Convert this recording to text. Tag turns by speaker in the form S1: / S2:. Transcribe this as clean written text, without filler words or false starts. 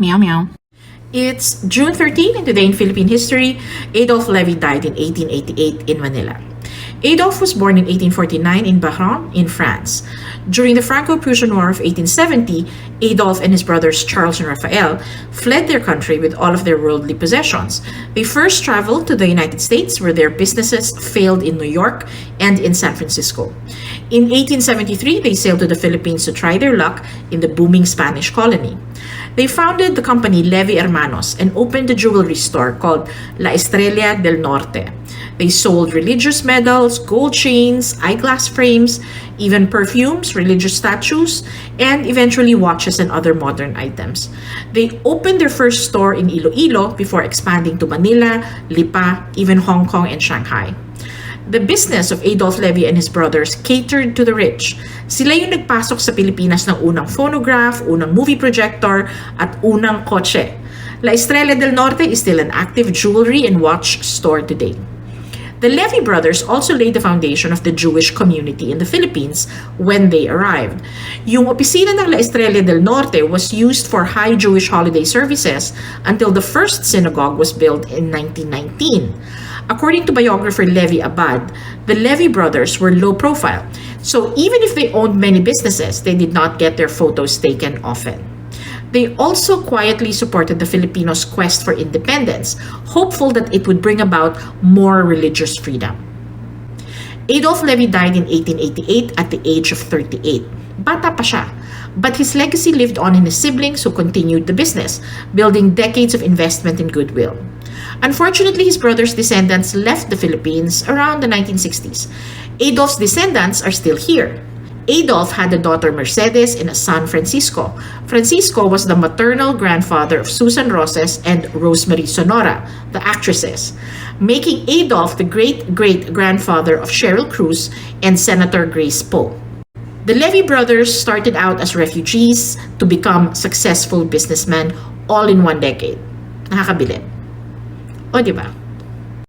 S1: Meow meow. It's June 13, and today in Philippine history, Adolphe Levy died in 1888 in Manila. Adolphe was born in 1849 in Bahrain, in France. During the Franco-Prussian War of 1870, Adolphe and his brothers Charles and Raphael fled their country with all of their worldly possessions. They first traveled to the United States, where their businesses failed in New York and in San Francisco. In 1873, they sailed to the Philippines to try their luck in the booming Spanish colony. They founded the company Levy Hermanos and opened a jewelry store called La Estrella del Norte. They sold religious medals, gold chains, eyeglass frames, even perfumes, religious statues, and eventually watches and other modern items. They opened their first store in Iloilo before expanding to Manila, Lipa, even Hong Kong and Shanghai. The business of Adolphe Levy and his brothers catered to the rich. Sila yung nagpasok sa Pilipinas ng unang phonograph, unang movie projector, at unang kotse. La Estrella del Norte is still an active jewelry and watch store today. The Levy brothers also laid the foundation of the Jewish community in the Philippines when they arrived. Yung opisina ng La Estrella del Norte was used for high Jewish holiday services until the first synagogue was built in 1919. According to biographer Levi Abad, the Levy brothers were low profile, so even if they owned many businesses, they did not get their photos taken often. They also quietly supported the Filipinos' quest for independence, hopeful that it would bring about more religious freedom. Adolphe Levy died in 1888 at the age of 38. Bata pa siya, but his legacy lived on in his siblings who continued the business, building decades of investment and goodwill. Unfortunately, his brother's descendants left the Philippines around the 1960s. Adolphe's descendants are still here. Adolphe had a daughter Mercedes and a son Francisco. Francisco was the maternal grandfather of Susan Roces and Rosemary Sonora, the actresses, making Adolphe the great-great-grandfather of Cheryl Cruz and Senator Grace Poe. The Levy brothers started out as refugees to become successful businessmen all in one decade. Nakakabilib. O, diba?